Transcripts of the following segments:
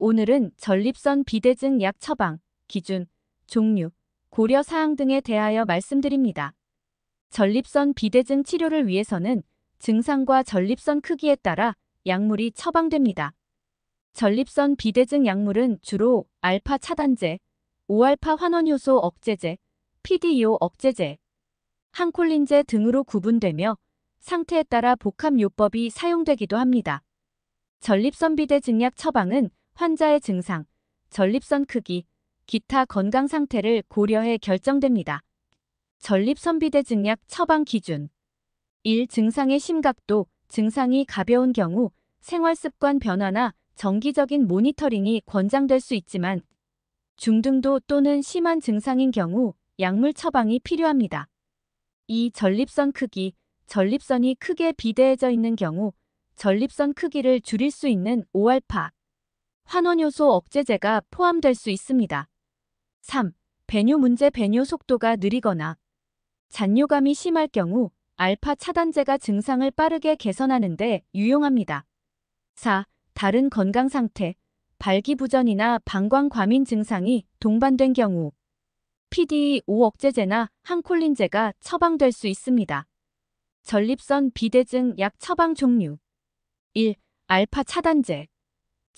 오늘은 전립선 비대증 약 처방, 기준, 종류, 고려 사항 등에 대하여 말씀드립니다. 전립선 비대증 치료를 위해서는 증상과 전립선 크기에 따라 약물이 처방됩니다. 전립선 비대증 약물은 주로 알파 차단제, 5알파 환원효소 억제제, PDE5 억제제, 항콜린제 등으로 구분되며 상태에 따라 복합요법이 사용되기도 합니다. 전립선 비대증 약 처방은 환자의 증상, 전립선 크기, 기타 건강 상태를 고려해 결정됩니다. 전립선 비대증 약 처방 기준 1. 증상의 심각도, 증상이 가벼운 경우 생활습관 변화나 정기적인 모니터링이 권장될 수 있지만 중등도 또는 심한 증상인 경우 약물 처방이 필요합니다. 2. 전립선 크기, 전립선이 크게 비대해져 있는 경우 전립선 크기를 줄일 수 있는 5알파 환원효소 억제제가 포함될 수 있습니다. 3. 배뇨 문제, 배뇨 속도가 느리거나 잔뇨감이 심할 경우 알파 차단제가 증상을 빠르게 개선하는 데 유용합니다. 4. 다른 건강 상태, 발기부전이나 방광과민 증상이 동반된 경우 PDE5 억제제나 항콜린제가 처방될 수 있습니다. 전립선 비대증 약 처방 종류 1. 알파 차단제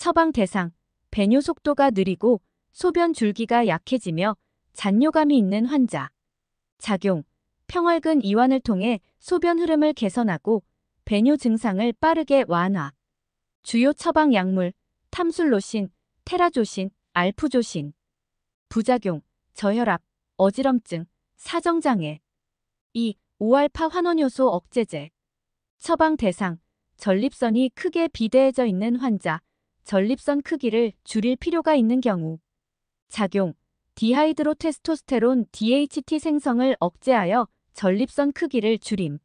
처방 대상, 배뇨 속도가 느리고 소변 줄기가 약해지며 잔뇨감이 있는 환자. 작용, 평활근 이완을 통해 소변 흐름을 개선하고 배뇨 증상을 빠르게 완화. 주요 처방 약물, 탐술로신, 테라조신, 알프조신. 부작용, 저혈압, 어지럼증, 사정장애. 2. 5알파 환원효소 억제제. 처방 대상, 전립선이 크게 비대해져 있는 환자, 전립선 크기를 줄일 필요가 있는 경우. 작용, 디하이드로테스토스테론 DHT 생성을 억제하여 전립선 크기를 줄임.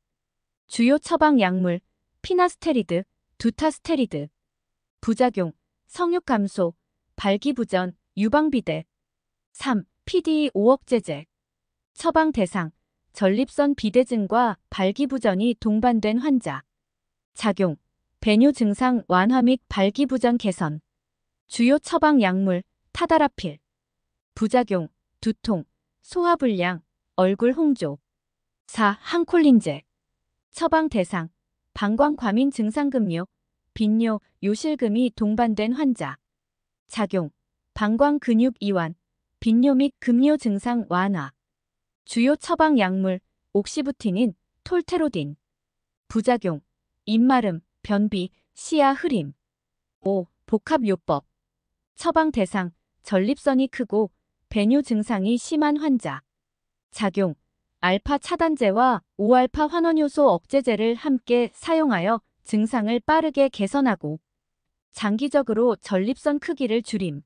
주요 처방 약물, 피나스테리드, 두타스테리드. 부작용, 성욕 감소, 발기부전, 유방비대. 3. PDE5 억제제. 처방 대상, 전립선 비대증과 발기부전이 동반된 환자. 작용, 배뇨 증상 완화 및 발기부전 개선. 주요 처방 약물, 타다라필. 부작용, 두통, 소화불량, 얼굴 홍조. 4. 항콜린제. 처방 대상, 방광과민 증상금요, 빈뇨, 요실금이 동반된 환자. 작용, 방광 근육 이완, 빈뇨 및 금뇨 증상 완화. 주요 처방 약물, 옥시부티닌, 톨테로딘. 부작용, 입마름, 변비, 시야 흐림. 5. 복합요법. 처방 대상, 전립선이 크고 배뇨 증상이 심한 환자. 작용, 알파 차단제와 5알파 환원효소 억제제를 함께 사용하여 증상을 빠르게 개선하고 장기적으로 전립선 크기를 줄임.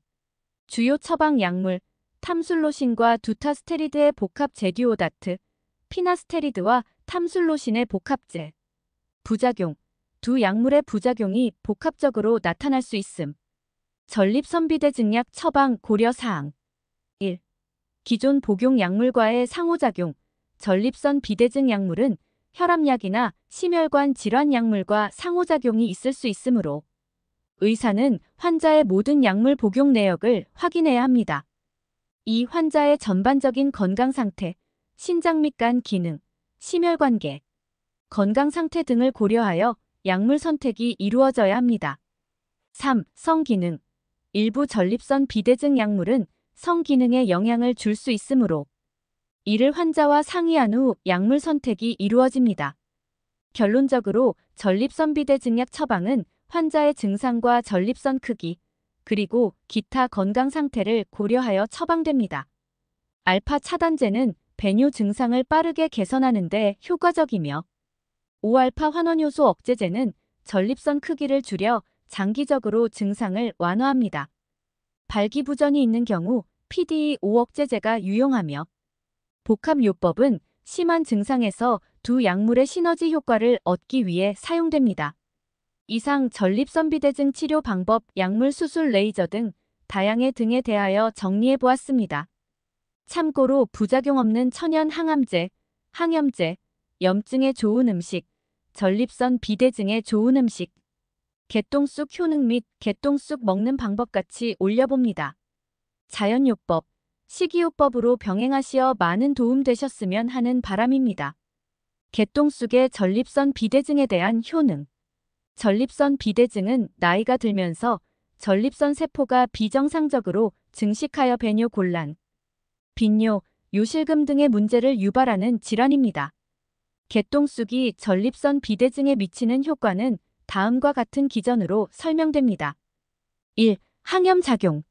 주요 처방 약물, 탐술로신과 두타스테리드의 복합 제듀오다트, 피나스테리드와 탐술로신의 복합제. 부작용, 두 약물의 부작용이 복합적으로 나타날 수 있음. 전립선 비대증 약 처방 고려 사항 1. 기존 복용 약물과의 상호작용, 전립선 비대증 약물은 혈압약이나 심혈관 질환 약물과 상호작용이 있을 수 있으므로 의사는 환자의 모든 약물 복용 내역을 확인해야 합니다. 2. 환자의 전반적인 건강 상태, 신장 및 간 기능, 심혈관계, 건강 상태 등을 고려하여 약물 선택이 이루어져야 합니다. 3. 성기능. 일부 전립선 비대증 약물은 성기능에 영향을 줄 수 있으므로 이를 환자와 상의한 후 약물 선택이 이루어집니다. 결론적으로 전립선 비대증 약 처방은 환자의 증상과 전립선 크기, 그리고 기타 건강 상태를 고려하여 처방됩니다. 알파 차단제는 배뇨 증상을 빠르게 개선하는 데 효과적이며 5알파 환원효소 억제제는 전립선 크기를 줄여 장기적으로 증상을 완화합니다. 발기부전이 있는 경우 PDE5 억제제가 유용하며 복합요법은 심한 증상에서 두 약물의 시너지 효과를 얻기 위해 사용됩니다. 이상 전립선 비대증 치료 방법, 약물, 수술, 레이저 등 다양해 등에 대하여 정리해 보았습니다. 참고로 부작용 없는 천연 항암제, 항염제, 염증에 좋은 음식, 전립선 비대증에 좋은 음식, 개똥쑥 효능 및 개똥쑥 먹는 방법같이 올려봅니다. 자연요법, 식이요법으로 병행하시어 많은 도움 되셨으면 하는 바람입니다. 개똥쑥의 전립선 비대증에 대한 효능. 전립선 비대증은 나이가 들면서 전립선 세포가 비정상적으로 증식하여 배뇨 곤란, 빈뇨, 요실금 등의 문제를 유발하는 질환입니다. 개똥쑥이 전립선 비대증에 미치는 효과는 다음과 같은 기전으로 설명됩니다. 1. 항염작용.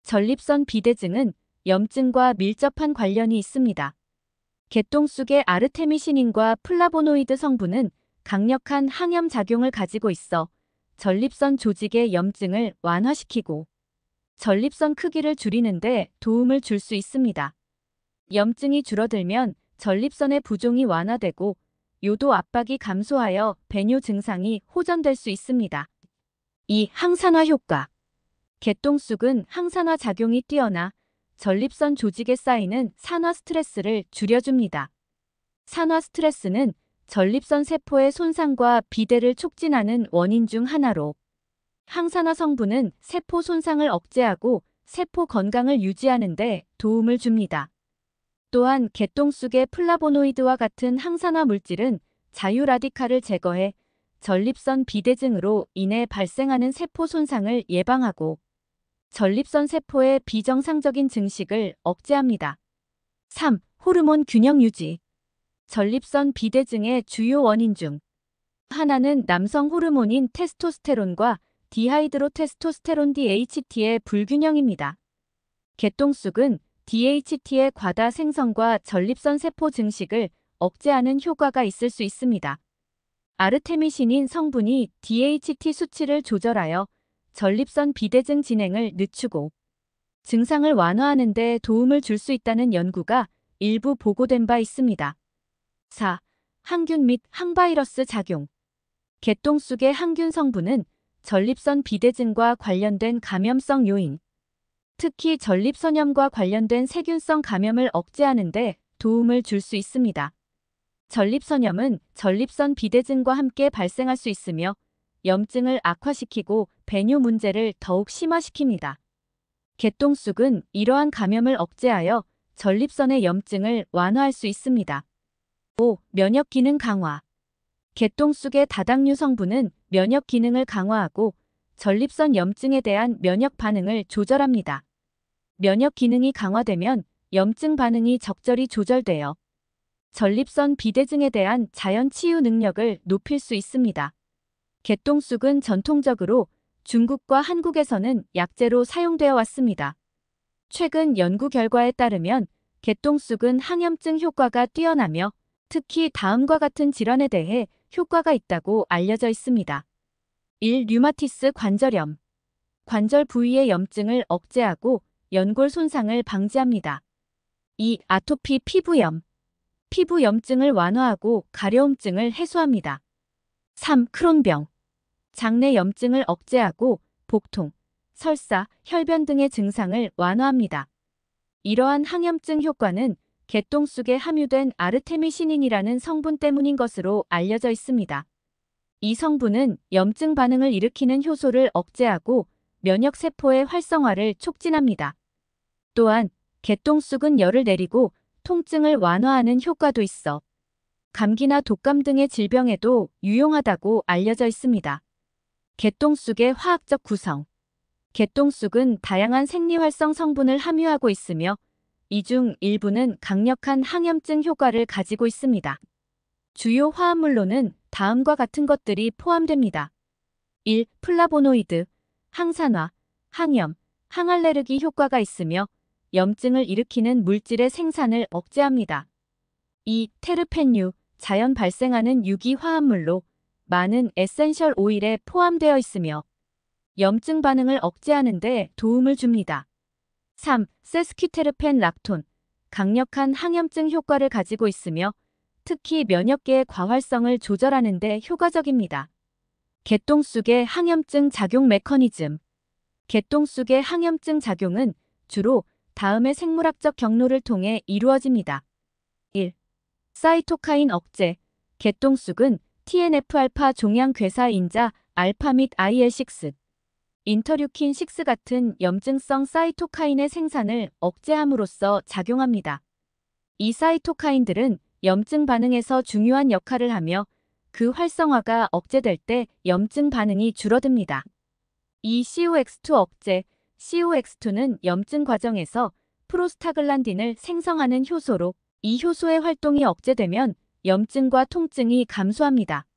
전립선 비대증은 염증과 밀접한 관련이 있습니다. 개똥쑥의 아르테미시닌과 플라보노이드 성분은 강력한 항염작용을 가지고 있어 전립선 조직의 염증을 완화시키고 전립선 크기를 줄이는 데 도움을 줄 수 있습니다. 염증이 줄어들면 전립선의 부종이 완화되고 요도 압박이 감소하여 배뇨 증상이 호전될 수 있습니다. 2. 항산화 효과. 개똥쑥은 항산화 작용이 뛰어나 전립선 조직에 쌓이는 산화 스트레스를 줄여줍니다. 산화 스트레스는 전립선 세포의 손상과 비대를 촉진하는 원인 중 하나로 항산화 성분은 세포 손상을 억제하고 세포 건강을 유지하는 데 도움을 줍니다. 또한 개똥쑥의 플라보노이드와 같은 항산화 물질은 자유라디칼을 제거해 전립선 비대증으로 인해 발생하는 세포 손상을 예방하고 전립선 세포의 비정상적인 증식을 억제합니다. 3. 호르몬 균형 유지. 전립선 비대증의 주요 원인 중 하나는 남성 호르몬인 테스토스테론과 디하이드로테스토스테론 DHT의 불균형입니다. 개똥쑥은 DHT의 과다 생성과 전립선 세포 증식을 억제하는 효과가 있을 수 있습니다. 아르테미신인 성분이 DHT 수치를 조절하여 전립선 비대증 진행을 늦추고 증상을 완화하는 데 도움을 줄 수 있다는 연구가 일부 보고된 바 있습니다. 4. 항균 및 항바이러스 작용. 개똥쑥의 항균 성분은 전립선 비대증과 관련된 감염성 요인, 특히 전립선염과 관련된 세균성 감염을 억제하는 데 도움을 줄 수 있습니다. 전립선염은 전립선 비대증과 함께 발생할 수 있으며 염증을 악화시키고 배뇨 문제를 더욱 심화시킵니다. 개똥쑥은 이러한 감염을 억제하여 전립선의 염증을 완화할 수 있습니다. 5. 면역 기능 강화. 개똥쑥의 다당류 성분은 면역 기능을 강화하고 전립선 염증에 대한 면역 반응을 조절합니다. 면역 기능이 강화되면 염증 반응이 적절히 조절되어 전립선 비대증에 대한 자연 치유 능력을 높일 수 있습니다. 개똥쑥은 전통적으로 중국과 한국에서는 약재로 사용되어 왔습니다. 최근 연구 결과에 따르면 개똥쑥은 항염증 효과가 뛰어나며 특히 다음과 같은 질환에 대해 효과가 있다고 알려져 있습니다. 1. 류마티스 관절염. 관절 부위의 염증을 억제하고 연골 손상을 방지합니다. 2. 아토피 피부염. 피부 염증을 완화하고 가려움증을 해소합니다. 3. 크론병. 장내 염증을 억제하고 복통, 설사, 혈변 등의 증상을 완화합니다. 이러한 항염증 효과는 개똥쑥에 함유된 아르테미시닌이라는 성분 때문인 것으로 알려져 있습니다. 이 성분은 염증 반응을 일으키는 효소를 억제하고 면역세포의 활성화를 촉진합니다. 또한 개똥쑥은 열을 내리고 통증을 완화하는 효과도 있어 감기나 독감 등의 질병에도 유용하다고 알려져 있습니다. 개똥쑥의 화학적 구성. 개똥쑥은 다양한 생리활성 성분을 함유하고 있으며 이 중 일부는 강력한 항염증 효과를 가지고 있습니다. 주요 화합물로는 다음과 같은 것들이 포함됩니다. 1. 플라보노이드, 항산화, 항염, 항알레르기 효과가 있으며 염증을 일으키는 물질의 생산을 억제합니다. 2. 테르펜류, 자연 발생하는 유기 화합물로 많은 에센셜 오일에 포함되어 있으며 염증 반응을 억제하는 데 도움을 줍니다. 3. 세스퀴테르펜 락톤, 강력한 항염증 효과를 가지고 있으며 특히 면역계의 과활성을 조절하는 데 효과적입니다. 개똥쑥의 항염증 작용 메커니즘. 개똥쑥의 항염증 작용은 주로 다음의 생물학적 경로를 통해 이루어집니다. 1. 사이토카인 억제. 개똥쑥은 TNF-알파 종양 괴사 인자 알파 및 IL6, 인터류킨6 같은 염증성 사이토카인의 생산을 억제함으로써 작용합니다. 이 사이토카인들은 염증 반응에서 중요한 역할을 하며 그 활성화가 억제될 때 염증 반응이 줄어듭니다. 이 COX2 억제, COX2는 염증 과정에서 프로스타글란딘을 생성하는 효소로 이 효소의 활동이 억제되면 염증과 통증이 감소합니다.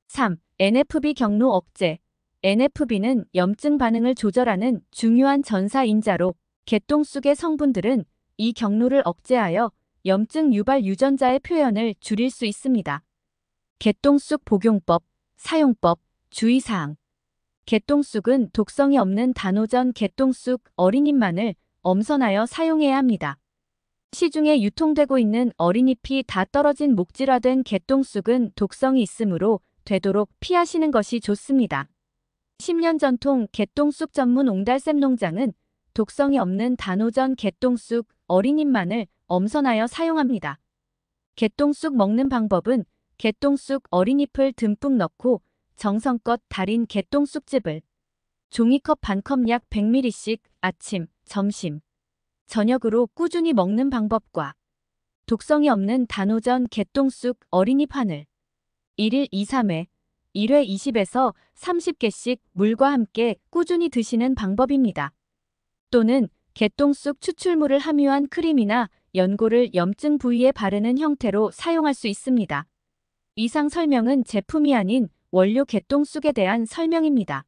3. NFB 경로 억제. NFB는 염증 반응을 조절하는 중요한 전사인자로 개똥쑥의 성분들은 이 경로를 억제하여 염증 유발 유전자의 표현을 줄일 수 있습니다. 개똥쑥 복용법, 사용법, 주의사항. 개똥쑥은 독성이 없는 단오전 개똥쑥 어린잎만을 엄선하여 사용해야 합니다. 시중에 유통되고 있는 어린잎이 다 떨어진 목질화된 개똥쑥은 독성이 있으므로 되도록 피하시는 것이 좋습니다. 10년 전통 개똥쑥 전문 옹달샘 농장은 독성이 없는 단오전 개똥쑥 어린잎만을 엄선하여 사용합니다. 개똥쑥 먹는 방법은 개똥쑥 어린잎을 듬뿍 넣고 정성껏 달인 개똥쑥즙을 종이컵 반컵 약 100ml씩 아침, 점심, 저녁으로 꾸준히 먹는 방법과 독성이 없는 단오전 개똥쑥 어린잎 한을 1일 2-3회, 1회 20에서 30개씩 물과 함께 꾸준히 드시는 방법입니다. 또는 개똥쑥 추출물을 함유한 크림이나 연고를 염증 부위에 바르는 형태로 사용할 수 있습니다. 이상 설명은 제품이 아닌 원료 개똥쑥에 대한 설명입니다.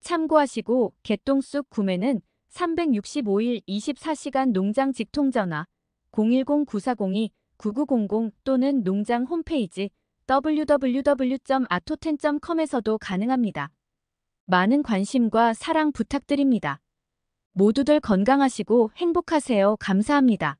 참고하시고 개똥쑥 구매는 365일 24시간 농장 직통전화 010-9402-9900 또는 농장 홈페이지 www.atoten.com에서도 가능합니다. 많은 관심과 사랑 부탁드립니다. 모두들 건강하시고 행복하세요. 감사합니다.